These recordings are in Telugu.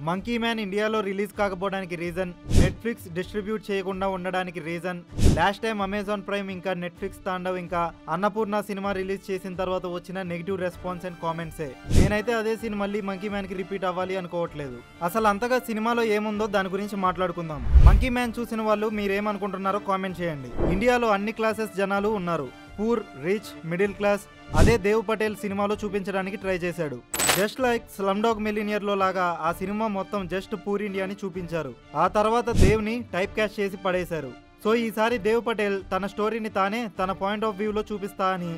మంకీ మ్యాన్ ఇండియాలో రిలీజ్ కాకపోవడానికి రీజన్, నెట్ఫ్లిక్స్ డిస్ట్రిబ్యూట్ చేయకుండా ఉండడానికి reason, last time Amazon prime ఇంకా నెట్ఫ్లిక్స్ తాండవ్ ఇంకా అన్నపూర్ణ సినిమా రిలీజ్ చేసిన తర్వాత వచ్చిన నెగిటివ్ రెస్పాన్స్ అండ్ కామెంట్సే. నేనైతే అదే సీన్ మళ్ళీ మంకీ మ్యాన్ కి రిపీట్ అవ్వాలి అనుకోవట్లేదు. అసలు అంతగా సినిమాలో ఏముందో దాని గురించి మాట్లాడుకుందాం. మంకీ మ్యాన్ చూసిన వాళ్ళు మీరేమనుకుంటున్నారో కామెంట్ చేయండి. ఇండియాలో అన్ని క్లాసెస్ జనాలు ఉన్నారు, పూర్, రిచ్, మిడిల్ క్లాస్. అదే దేవ్ పటేల్ సినిమాలో చూపించడానికి ట్రై చేశాడు. Just like slum dog millionaire లో లాగా ఆ సినిమా మొత్తం జస్ట్ పూర్ ఇండియాని చూపించారు. ఆ తర్వాత దేవ్ ని టైప్ క్యాస్ట్ చేసి పడేశారు. సో ఈసారి దేవ్ పటేల్ తన స్టోరీని తానే తన పాయింట్ ఆఫ్ వ్యూలో చూపిస్తా అని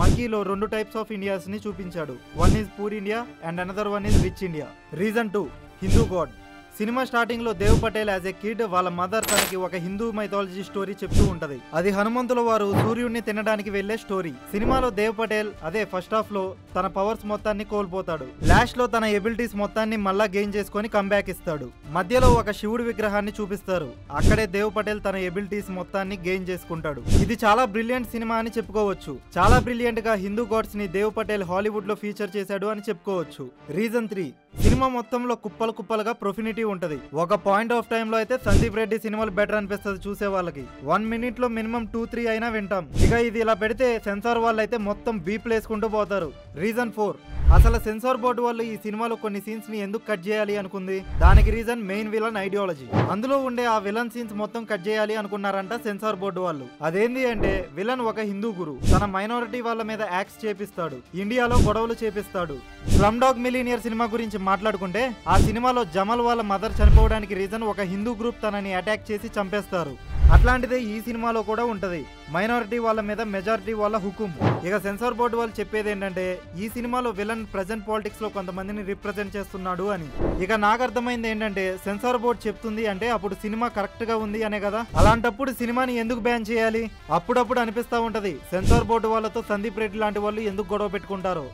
మంకీలో 2 టైప్స్ ఆఫ్ ఇండియాస్ ని చూపించాడు. One is poor India and another one is rich India. Reason 2, Hindu god. Cinema starting లో Dev Patel as a kid వాళ్ళ మదర్ తనకి ఒక హిందూ మైథాలజీ స్టోరీ చెప్తూ ఉంటది. అది హనుమంతుల వారు సూర్యుడిని తినడానికి వెళ్లే స్టోరీ. సినిమాలో దేవ్ పటేల్ అదే ఫస్ట్ హాఫ్ లో తన పవర్స్ మొత్తాన్ని కోల్పోతాడు. లాస్ట్ లో తన ఎబిలిటీస్ మొత్తాన్ని మళ్ళా గెయిన్ చేసుకొని కంబ్యాక్ ఇస్తాడు. మధ్యలో ఒక శివుడి విగ్రహాన్ని చూపిస్తారు. అక్కడే దేవ్ పటేల్ తన ఎబిలిటీస్ మొత్తాన్ని గెయిన్ చేసుకుంటాడు. ఇది చాలా బ్రిలియంట్ సినిమా అని చెప్పుకోవచ్చు. చాలా బ్రిలియంట్ గా హిందూ గాడ్స్ ని దేవ్ పటేల్ హాలీవుడ్ లో ఫీచర్ చేశాడు అని చెప్పుకోవచ్చు. రీజన్ 3, సినిమా మొత్తంలో కుప్పలు కుప్పలుగా ప్రొఫినిటీ ఉంటది. ఒక పాయింట్ ఆఫ్ టైమ్ లో అయితే సందీప్ రెడ్డి సినిమాలు బెటర్ అనిపిస్తుంది చూసే వాళ్ళకి. 1 మినిట్ లో మినిమం 2-3 అయినా వింటాం. ఇక ఇది ఇలా పెడితే సెన్సార్ వాళ్ళు అయితే మొత్తం బీప్లు వేసుకుంటూ పోతారు. రీజన్ 4, అసలు సెన్సార్ బోర్డు వాళ్ళు ఈ సినిమాలో కొన్ని సీన్స్ ని ఎందుకు కట్ చేయాలి అనుకుంది? దానికి రీజన్ మెయిన్ విలన్ ఐడియాలజీ. అందులో ఉండే ఆ విలన్ సీన్స్ మొత్తం కట్ చేయాలి అనుకున్నారంట సెన్సార్ బోర్డు వాళ్ళు. అదేంది అంటే విలన్ ఒక హిందూ గురు తన మైనారిటీ వాళ్ళ మీద యాక్ట్స్ చేపిస్తాడు, ఇండియాలో గొడవలు చేపిస్తాడు. స్లమ్ డాగ్ మిలినియర్ సినిమా గురించి మాట్లాడుకుంటే ఆ సినిమాలో జమల్ వాళ్ళ మదర్ చనిపోవడానికి రీజన్ ఒక హిందూ గ్రూప్ తనని అటాక్ చేసి చంపేస్తారు. అట్లాంటిదే ఈ సినిమాలో కూడా ఉంటది. మైనారిటీ వాళ్ళ మీద మెజారిటీ వాళ్ళ హుకుం. ఇక సెన్సార్ బోర్డు వాళ్ళు చెప్పేది ఏంటంటే ఈ సినిమాలో విలన్ ప్రెజెంట్ పాలిటిక్స్ లో కొంతమందిని రిప్రజెంట్ చేస్తున్నాడు అని. ఇక నాకు అర్థమైంది ఏంటంటే సెన్సార్ బోర్డు చెప్తుంది అంటే అప్పుడు సినిమా కరెక్ట్ గా ఉంది అనే కదా. అలాంటప్పుడు సినిమాని ఎందుకు బ్యాన్ చేయాలి? అప్పుడప్పుడు అనిపిస్తా ఉంటది సెన్సార్ బోర్డు వాళ్ళతో సందీప్ రెడ్డి లాంటి వాళ్ళు ఎందుకు గొడవ పెట్టుకుంటారో.